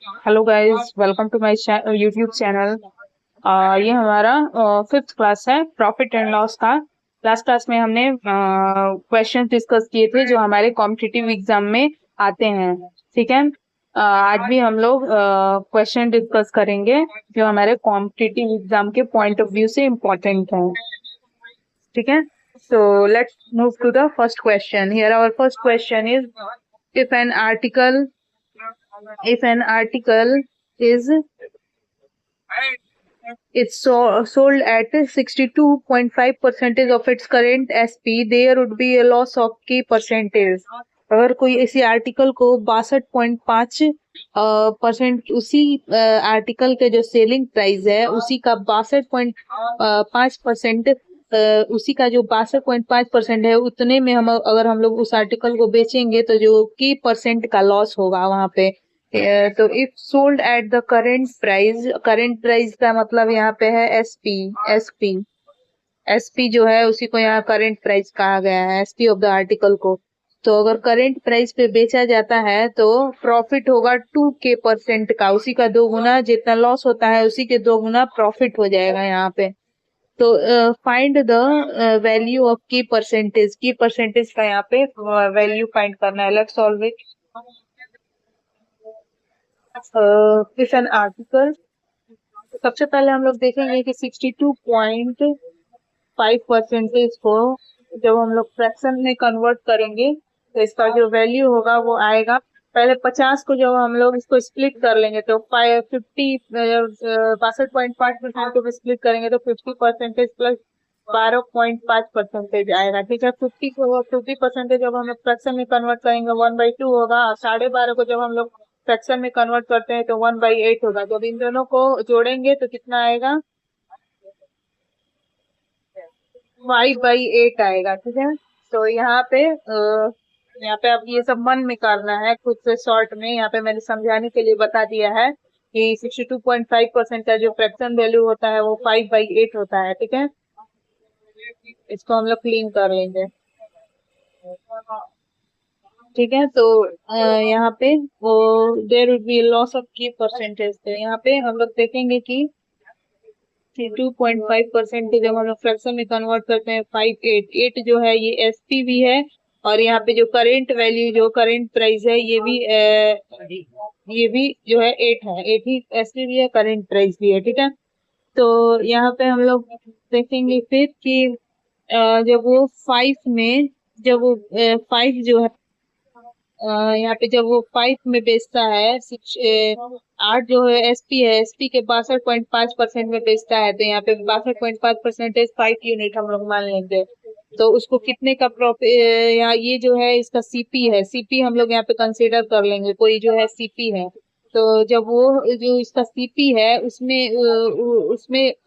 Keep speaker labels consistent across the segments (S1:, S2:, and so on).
S1: Hello guys, welcome to my YouTube channel. ये हमारा fifth class है प्रॉफिट एंड लॉस का। लास्ट क्लास में हमने क्वेश्चन डिस्कस किए थे जो हमारे कॉम्पिटिटिव एग्जाम में आते हैं। ठीक है। आज भी हम लोग क्वेश्चन डिस्कस करेंगे जो हमारे कॉम्पिटिटिव एग्जाम के पॉइंट ऑफ व्यू से इम्पोर्टेंट है। ठीक है। So let's move to the first question. Here our first question is if an article if an article is sold at 62.5 percentage of its current SP, there would be a loss of k percentage। अगर कोई इसी article को 62.5% उसी article के जो selling price है उसी का 62.5% उसी का जो 62.5% है उतने में हम अगर हम लोग उस आर्टिकल को बेचेंगे तो जो की परसेंट का लॉस होगा वहां पे। तो if sold at the current price का मतलब यहाँ पे है एसपी। एसपी एसपी जो है उसी को यहाँ करेंट प्राइस कहा गया है, एसपी ऑफ द आर्टिकल को। तो अगर करेंट प्राइस पे बेचा जाता है तो प्रॉफिट होगा 2k% का, उसी का 2 गुना जितना लॉस होता है उसी के 2 गुना प्रॉफिट हो जाएगा यहाँ पे। तो फाइंड द वैल्यू ऑफ की परसेंटेज का यहाँ पे वैल्यू फाइंड करना है। Let's solve it. If an article, सबसे पहले हम लोग देखेंगे कि 62.5% को जब हम लोग फ्रैक्शन में कन्वर्ट करेंगे तो इसका जो वैल्यू होगा वो आएगा। पहले 50 को जब हम लोग इसको स्प्लिट कर लेंगे तो 62.5% को स्प्लिट करेंगे तो 50% प्लस 12.5% आएगा। ठीक है। 50% जब हम लोग फ्रैक्शन में कन्वर्ट करेंगे 1/2 होगा, और 12.5 को जब हम लोग फ्रैक्शन में कन्वर्ट करते हैं तो 1/8 होगा। जब इन दोनों को जोड़ेंगे तो कितना आएगा? 5/8 आएगा। ठीक है। तो यहाँ पे अब ये सब मन में करना है खुद से शॉर्ट में। यहाँ पे मैंने समझाने के लिए बता दिया है कि 62.5% का जो फ्रैक्शन वैल्यू होता है वो 5/8 होता है। ठीक है। इसको हम लोग क्लीन कर लेंगे। ठीक है। तो यहाँ पे वो there would be loss of की परसेंटेज। तो यहाँ पे हम लोग देखेंगे कि 2.5% जब हम लोग फ्रैक्शन में कन्वर्ट करते हैं 5/8 जो है ये एसपी भी है, और यहाँ पे जो करेंट वैल्यू जो करेंट प्राइस है ये भी जो है 8 है। 8 ही एसपी भी है, करेंट प्राइस भी है। ठीक है। तो यहाँ पे हम लोग देखेंगे फिर कि जब वो 5 में जब वो 5 जो है यहाँ पे जब वो 5 में बेचता है 8 जो है एसपी के 62.5% में बेचता है, तो यहाँ पे 62.5% 5 यूनिट हम लोग मान लेंगे। तो उसको कितने का प्रॉफिट, यहाँ ये जो है इसका सीपी है, सीपी हम लोग यहाँ पे कंसीडर कर लेंगे, कोई जो है सीपी है। तो जब वो जो इसका सीपी है उसमें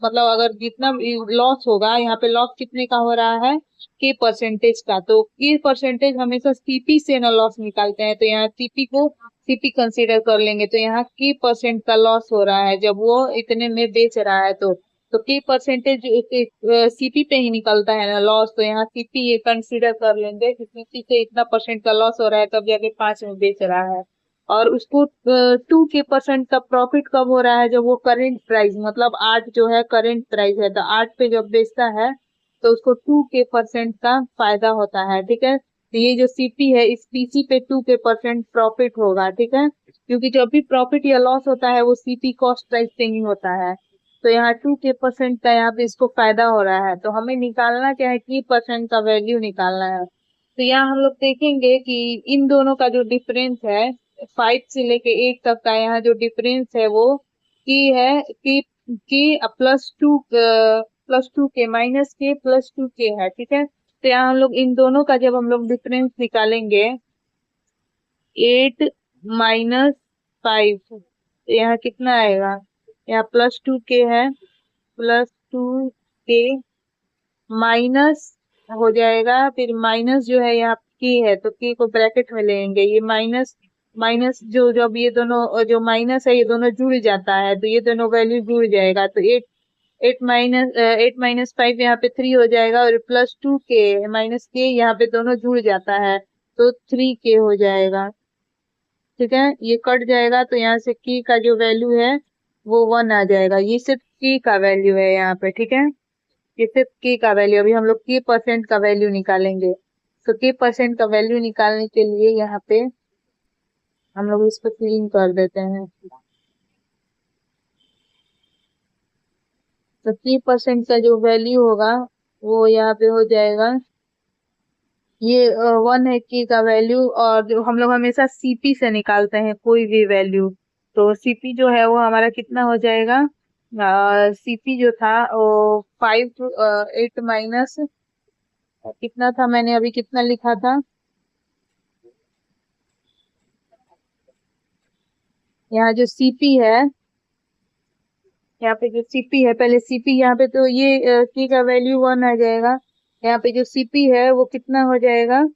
S1: मतलब अगर जितना लॉस होगा, यहाँ पे लॉस कितने का हो रहा है? की परसेंटेज का। तो की परसेंटेज हमेशा सीपी से ना लॉस निकालते हैं, तो यहाँ सीपी कंसीडर कर लेंगे। तो यहाँ की परसेंट का लॉस हो रहा है जब वो इतने में बेच रहा है, तो की परसेंटेज सीपी पे ही निकलता है ना लॉस। तो यहाँ सीपी ये कंसीडर कर लेंगे कि सीपी से इतना परसेंट का लॉस हो रहा है तब जाके 5 में बेच रहा है। और उसको 2k% का प्रॉफिट कब हो रहा है? जब वो करेंट प्राइस मतलब 8 जो है करेंट प्राइस है, तो 8 पे जब बेचता है तो उसको 2k% का फायदा होता है। ठीक है। तो ये जो सीपी है इस पीसी पे 2k% प्रॉफिट होगा। ठीक है। क्योंकि जब भी प्रॉफिट या लॉस होता है वो सीपी कॉस्ट प्राइस से ही होता है। तो यहाँ 2k% का यहाँ पे इसको फायदा हो रहा है। तो हमें निकालना क्या है? की परसेंट का वैल्यू निकालना है। तो यहाँ हम लोग देखेंगे कि इन दोनों का जो डिफरेंस है 5 से लेके 8 तक का, यहाँ जो डिफरेंस है वो की है की प्लस 2 के -k+2k है। ठीक है। तो यहाँ हम लोग इन दोनों का जब हम लोग डिफरेंस निकालेंगे 8 - 5, तो यहाँ कितना आएगा? यहाँ +2k है, +2k माइनस हो जाएगा, फिर माइनस जो है यहाँ की है तो की को ब्रैकेट में लेंगे। ये माइनस माइनस जो जब ये दोनों जो माइनस है ये दोनों जुड़ जाता है तो ये दोनों वैल्यू जुड़ जाएगा। तो 8 - 5 यहाँ पे 3 हो जाएगा, और +2k - k यहाँ पे दोनों जुड़ जाता है तो 3k हो जाएगा। ठीक है, ये कट जाएगा तो यहाँ से की का जो वैल्यू है वो 1 आ जाएगा। ये सिर्फ की का वैल्यू है यहाँ पे, ठीक है, ये सिर्फ की का वैल्यू। अभी हम लोग की परसेंट का वैल्यू निकालेंगे। तो की परसेंट का वैल्यू निकालने के लिए यहाँ पे हम लोग इसको क्लीन कर देते हैं। तो की परसेंट का जो वैल्यू होगा वो यहाँ पे हो जाएगा, ये 1 है की का वैल्यू। और जो हम लोग हमेशा सीपी से निकालते हैं कोई भी वैल्यू, तो सीपी जो है वो हमारा कितना हो जाएगा, सीपी जो था वो 8 माइनस कितना था, मैंने अभी कितना लिखा था, यहाँ जो सीपी है, यहाँ पे जो सीपी है, पहले सीपी यहाँ पे तो ये की का वैल्यू 1 आ जाएगा। यहाँ पे जो सीपी है वो कितना हो जाएगा,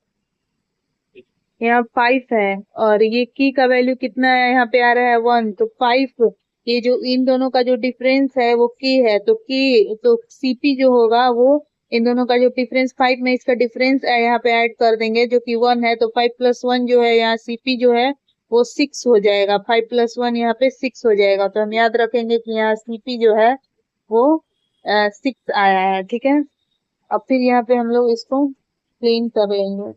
S1: यहाँ 5 है, और ये की का वैल्यू कितना है, यहाँ पे आ रहा है 1, तो 5। ये जो इन दोनों का जो डिफरेंस है वो की है, तो की तो सीपी जो होगा वो इन दोनों का जो डिफरेंस 5 में इसका डिफरेंस यहाँ पे ऐड कर देंगे जो कि 1 है, तो 5+1 जो है यहाँ सीपी जो है वो 6 हो जाएगा। 5+1 यहाँ पे 6 हो जाएगा। तो हम याद रखेंगे कि यहाँ सीपी जो है वो 6 आया है, ठीक है। अब फिर यहाँ पे हम लोग इसको क्लीन करेंगे,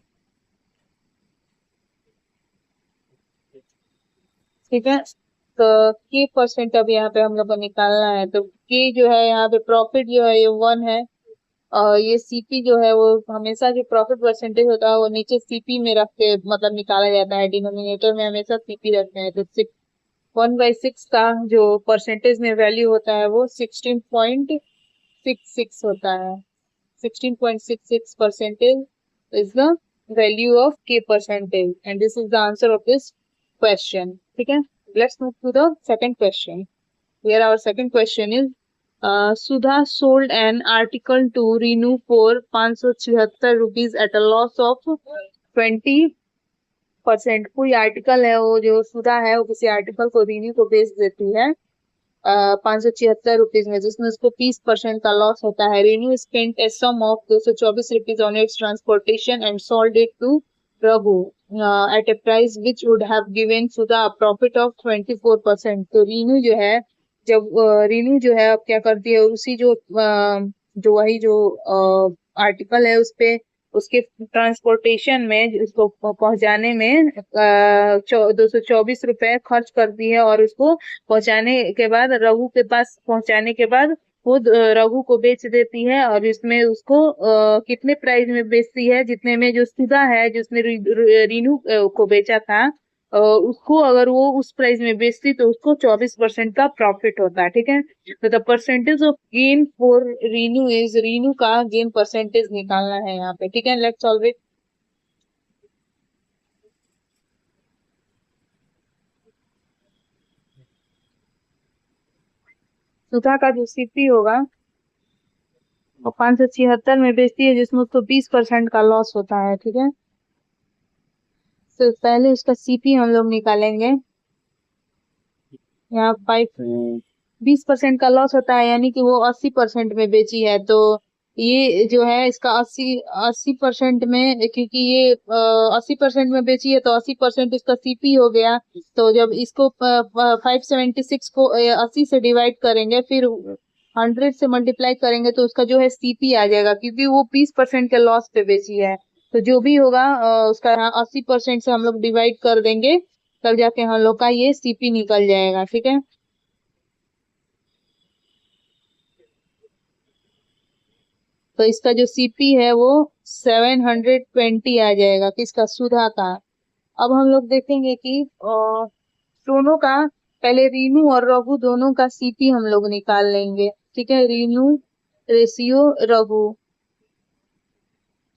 S1: ठीक है। तो की परसेंट अब यहाँ पे हम लोग को निकालना है, तो की जो है यहाँ पे प्रॉफिट जो है ये 1 है, और ये सीपी जो है वो हमेशा जो प्रॉफिट परसेंटेज होता है वो नीचे सीपी में रख के मतलब निकाला जाता है, डिनोमिनेटर में हमेशा सीपी रखते हैं। तो 1/6 का जो परसेंटेज में वैल्यू होता है वो 16.66 होता है। 16.66% is the value of K percentage, and this is the answer of this question. ठीक है, let's move to the second question. Here our second question is, Sudha sold an article to Reenu for 576 rupees at a loss of 20%। कोई article है, वो जो सुधा है वो किसी article को रीनू को बेच देती है 576 रुपीज में, जिसमें उसको 30% का लॉस होता है। Renu spent a sum of 224 rupees on its transportation and sold it to Raghu at a price which would have given Sudha profit of 24%। तो रीनू जो है, जब रीनू जो है अब क्या करती है, उसी जो वही जो आर्टिकल है उस पे उसके ट्रांसपोर्टेशन में उसको पहुंचाने में 224 रुपए खर्च करती है, और उसको पहुंचाने के बाद रघु के पास पहुंचाने के बाद खुद रघु को बेच देती है। और इसमें उसको कितने प्राइस में बेचती है, जितने में जो सुधा है जिसने रीनू को बेचा था उसको अगर वो उस प्राइस में बेचती तो उसको 24% का प्रॉफिट होता है, ठीक है। तो the percentage of gain for Renu is, Renu का गेन परसेंटेज निकालना है यहाँ पे, ठीक है। Let's solve it. सुधा का जो सीपी होगा वो 576 में बेचती है, जिसमें उसको 20% का लॉस होता है, ठीक है। तो पहले उसका सीपी हम लोग निकालेंगे। यहाँ 20% का लॉस होता है, यानी कि वो 80% में बेची है। तो ये जो है इसका 80% में, क्योंकि ये 80% में बेची है तो 80% इसका सीपी हो गया। तो जब इसको 576 को 80 से डिवाइड करेंगे, फिर 100 से मल्टीप्लाई करेंगे तो उसका जो है सीपी आ जाएगा, क्योंकि वो 20% के लॉस पे बेची है। तो जो भी होगा उसका 80% से हम लोग डिवाइड कर देंगे, तब जाके हम लोग का ये सीपी निकल जाएगा, ठीक है। तो इसका जो सीपी है वो 720 आ जाएगा, किसका, सुधा का। अब हम लोग देखेंगे कि दोनों का, पहले रीनू और रघु दोनों का सीपी हम लोग निकाल लेंगे, ठीक है। रीनू रेशियो रघु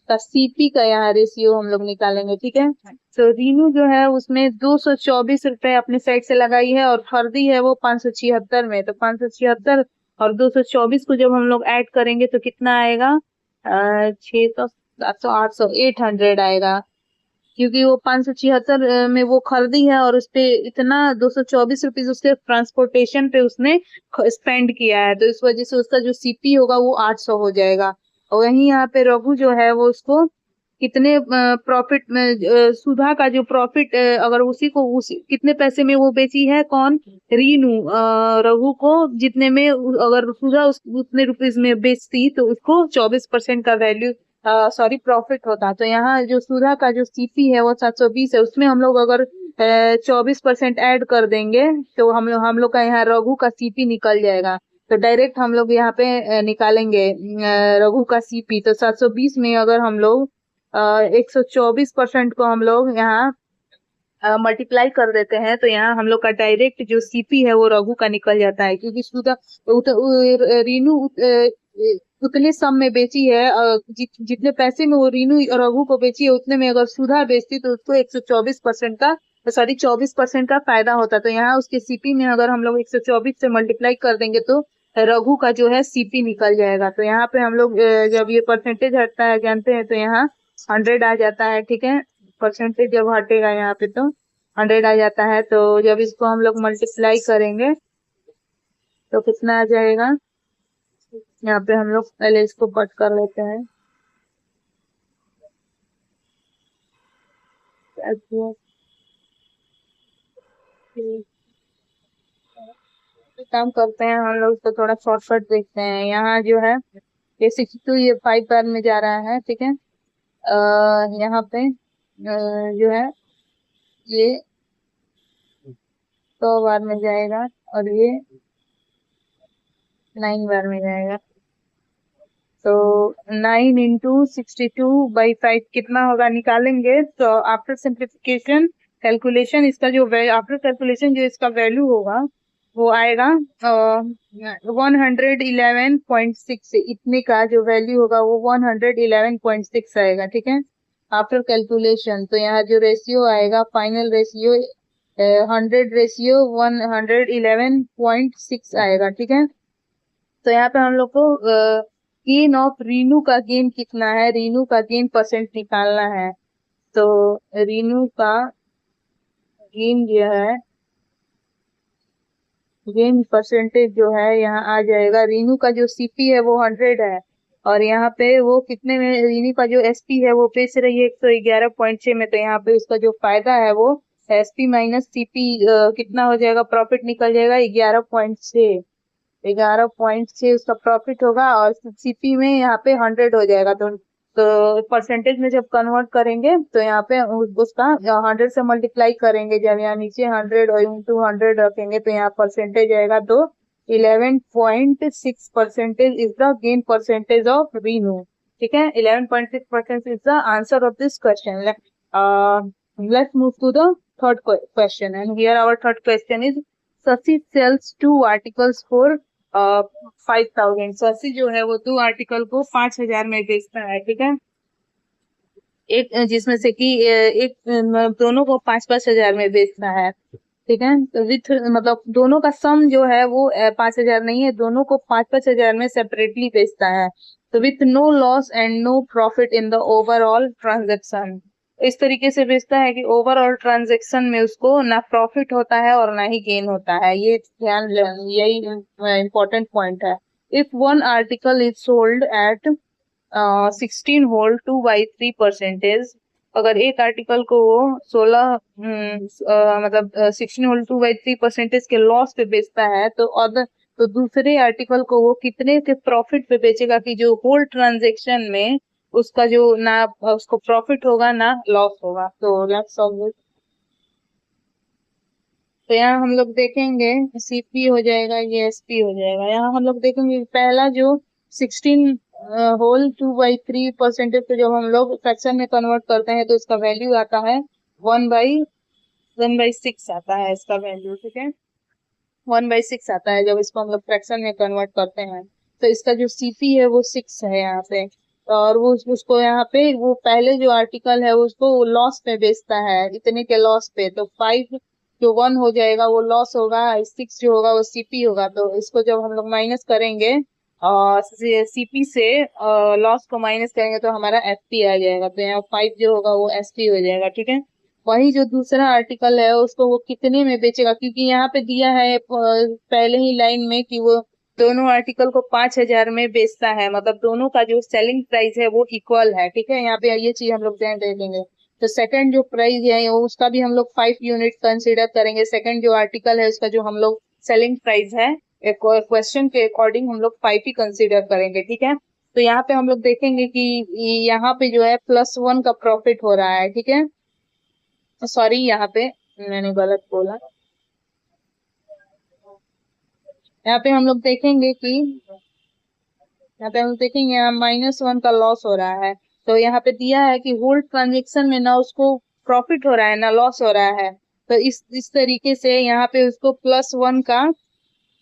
S1: का सीपी का यहाँ रेशियो हम लोग निकालेंगे, ठीक है। तो रीनू जो है उसने 224 रुपए अपने साइड से लगाई है, और खरीदी है वो 576 में। तो 576 और 224 को जब हम लोग ऐड करेंगे तो कितना आएगा, 600, 700, 800, 800 आएगा, क्योंकि वो 576 में वो खरीदी है और उसपे इतना 224 रुपीज उसके ट्रांसपोर्टेशन पे उसने स्पेंड किया है। तो इस वजह से उसका जो सीपी होगा वो 800 हो जाएगा। और वहीं यहाँ पे रघु जो है वो उसको कितने प्रॉफिट में सुधा का जो प्रॉफिट अगर उसी को कितने पैसे में वो बेची है, कौन, रीनू रघु को जितने में अगर सुधा उतने रुपीज में बेचती तो उसको 24% का वैल्यू सॉरी प्रॉफिट होता। तो यहाँ जो सुधा का जो सीपी है वो 720 है, उसमें हम लोग अगर 24% ऐड कर देंगे तो हम लोग का यहाँ रघु का सीपी निकल जाएगा। तो डायरेक्ट हम लोग यहाँ पे निकालेंगे रघु का सीपी। तो 720 में अगर हम लोग 124% को हम लोग यहाँ मल्टीप्लाई कर देते हैं तो यहाँ हम लोग का डायरेक्ट जो सीपी है वो रघु का निकल जाता है, क्योंकि सुधा रीनू उतने सम में बेची है, जितने पैसे में वो रीनू रघु को बेची है उतने में अगर सुधा बेचती तो उसको 124% का सॉरी 24% का फायदा होता। तो यहाँ उसके सीपी में अगर हम लोग 124 से मल्टीप्लाई कर देंगे तो रघु का जो है सीपी निकल जाएगा। तो यहाँ पे हम लोग जब ये परसेंटेज हटता है जानते हैं तो यहाँ 100 आ जाता है, ठीक है। परसेंटेज जब हटेगा यहाँ पे तो 100 आ जाता है। तो जब इसको हम लोग मल्टीप्लाई करेंगे तो कितना आ जाएगा, यहाँ पे हम लोग पहले इसको कट कर लेते हैं। काम करते हैं हम लोग तो थोड़ा शॉर्टकट देखते हैं। यहाँ जो है ये 62 ये 5 बार में जा रहा है, ठीक है। यहाँ पे जो है ये 100 बार में जाएगा और ये 9 बार में जाएगा। तो 9 इंटू 62/5 कितना होगा निकालेंगे। तो आफ्टर सिंप्लीफिकेशन कैलकुलेशन इसका जो आफ्टर कैलकुलेशन जो इसका वैल्यू होगा वो आएगा 111.6। इतने का जो वैल्यू होगा वो 111.6 आएगा, ठीक है, आफ्टर कैलकुलेशन। तो यहाँ जो रेशियो आएगा फाइनल रेशियो 100 रेशियो 111.6 आएगा, ठीक है। तो यहाँ पे हम लोग को गेन ऑफ रीनू का गेन कितना है, रीनू का गेन परसेंट निकालना है। तो रीनू का गेन जो है गेन परसेंटेज जो है यहाँ आ जाएगा। रीनू का जो सीपी है वो 100 है और यहाँ पे वो कितने में रीनू का जो एसपी है वो बेच रही है 111.6 में। तो यहाँ पे उसका जो फायदा है वो एसपी माइनस सीपी कितना हो जाएगा, प्रॉफिट निकल जाएगा 11.6। 11.6 उसका प्रॉफिट होगा और सीपी में यहाँ पे 100 हो जाएगा। तो परसेंटेज में जब कन्वर्ट करेंगे तो यहाँ पे उसका 100 से मल्टीप्लाई करेंगे। जब यहाँ नीचे 100 और इंटू 100 रखेंगे तो यहाँ परसेंटेज आएगा। तो 11.6 percentage is the gain percentage of Renu, ठीक है। 11.6% is the answer of this question. Let's move to the third question and here our third question is Sasi sells 2 articles for 5,000। Sasi जो है वो 2 आर्टिकल को 5,000 में बेचता है, ठीक है। एक जिसमें से कि एक दोनों को 5,000 में बेचता है, ठीक है। तो विथ मतलब दोनों का सम जो है वो 5,000 नहीं है, दोनों को 5,000 में सेपरेटली बेचता है। तो with no loss and no profit in the overall transaction. इस तरीके से बेचता है कि ओवरऑल ट्रांजेक्शन में उसको ना प्रॉफिट होता है और ना ही गेन होता है। ये ध्यान, यही इम्पोर्टेंट पॉइंट है। If one article is sold at 16 whole 2/3%, अगर एक आर्टिकल को वो 16 मतलब 16 होल 2/3% के लॉस पे बेचता है तो दूसरे आर्टिकल को वो कितने के प्रॉफिट पे बेचेगा कि जो होल ट्रांजेक्शन में उसका जो ना उसको प्रॉफिट होगा ना लॉस होगा। तो लेट्स सॉल्व इट। तो यहाँ हम लोग देखेंगे सीपी हो जाएगा, ये एसपी हो जाएगा। यहाँ हम लोग देखेंगे पहला जो 16 होल 2/3% को जब हम लोग फ्रैक्शन में कन्वर्ट करते हैं तो इसका वैल्यू आता है 1/6 आता है इसका वैल्यू, ठीक है। 1/6 आता है जब इसको हम लोग फ्रैक्शन में कन्वर्ट करते हैं। तो इसका जो सीपी है वो 6 है यहाँ पे। और वो उसको यहाँ पे वो पहले जो आर्टिकल है उसको लॉस पे बेचता है, इतने के लॉस पे। तो 5 जो 1 हो जाएगा वो लॉस होगा, 6 जो होगा वो सीपी होगा। तो इसको जब हम लोग माइनस करेंगे और सीपी से लॉस को माइनस करेंगे तो हमारा एफपी आ जाएगा। तो यहाँ 5 जो होगा वो एसपी हो जाएगा, ठीक है। वही जो दूसरा आर्टिकल है उसको वो कितने में बेचेगा, क्योंकि यहाँ पे दिया है पहले ही लाइन में कि वो दोनों आर्टिकल को 5,000 में बेचता है, मतलब दोनों का जो सेलिंग प्राइस है वो इक्वल है। ठीक है, यहाँ पे ये चीज हम लोग ध्यान देंगे। तो सेकंड जो प्राइस है वो उसका भी हम लोग 5 यूनिट कंसिडर करेंगे। सेकंड जो आर्टिकल है उसका जो हम लोग सेलिंग प्राइस है क्वेश्चन के अकॉर्डिंग हम लोग 5 ही कंसिडर करेंगे। ठीक है, तो यहाँ पे हम लोग देखेंगे कि यहाँ पे जो है +1 का प्रॉफिट हो रहा है। ठीक है, सॉरी यहाँ पे मैंने गलत बोला। यहाँ पे हम लोग देखेंगे कि यहाँ -1 का लॉस हो रहा है। तो यहाँ पे दिया है कि होल ट्रांजेक्शन में ना उसको प्रॉफिट हो रहा है ना लॉस हो रहा है। तो इस तरीके से यहाँ पे उसको +1 का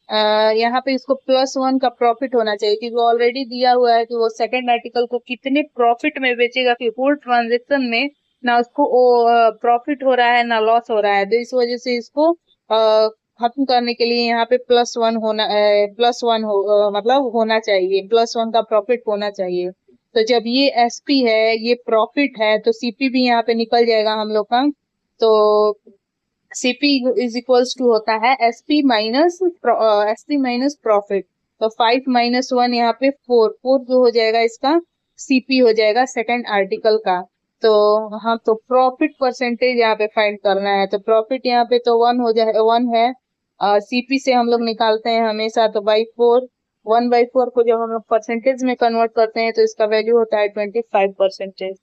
S1: यहाँ पे इसको +1 का प्रॉफिट होना चाहिए, क्योंकि ऑलरेडी दिया हुआ है कि वो सेकंड आर्टिकल को कितने प्रॉफिट में बेचेगा, कि होल ट्रांजेक्शन में ना उसको प्रॉफिट हो रहा है ना लॉस हो रहा है। तो इस वजह से इसको खत्म करने के लिए यहाँ पे +1 होना +1 मतलब होना चाहिए, +1 का प्रॉफिट होना चाहिए। तो जब ये एसपी है ये प्रॉफिट है तो सीपी भी यहाँ पे निकल जाएगा हम लोग का। तो सीपी इज इक्वल्स टू होता है एसपी माइनस प्रॉफिट। तो 5 - 1 यहाँ पे 4 जो हो जाएगा इसका सीपी हो जाएगा सेकंड आर्टिकल का। तो हाँ, तो प्रॉफिट परसेंटेज यहाँ पे फाइंड करना है। तो प्रॉफिट यहाँ पे तो 1 हो जाए 1 है, सीपी से हम लोग निकालते हैं हमेशा, तो बाई 4 1/4 को जब हम लोग परसेंटेज में कन्वर्ट करते हैं तो इसका वैल्यू होता है 25%।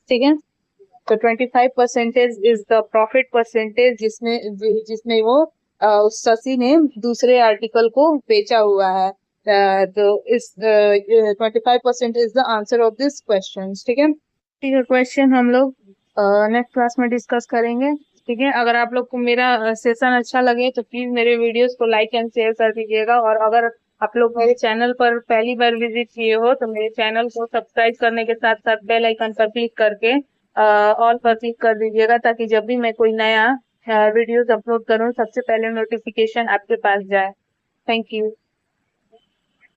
S1: ठीक है, तो 25% इज द प्रॉफिट परसेंटेज जिसमें जिसमें वो उस शशि ने दूसरे आर्टिकल को बेचा हुआ है। तो इस 25% is the answer of this question. ठीक है, ठीक है, क्वेश्चन हम लोग नेक्स्ट क्लास में डिस्कस करेंगे। ठीक है, अगर आप लोग को मेरा सेशन अच्छा लगे तो प्लीज मेरे वीडियोस को लाइक एंड शेयर कर दीजिएगा। और अगर आप लोग मेरे चैनल पर पहली बार विजिट किए हो तो मेरे चैनल को सब्सक्राइब करने के साथ साथ बेल आइकन पर क्लिक करके ऑल पर क्लिक कर दीजिएगा, ताकि जब भी मैं कोई नया वीडियोस अपलोड करूं सबसे पहले नोटिफिकेशन आपके पास जाए। Thank you.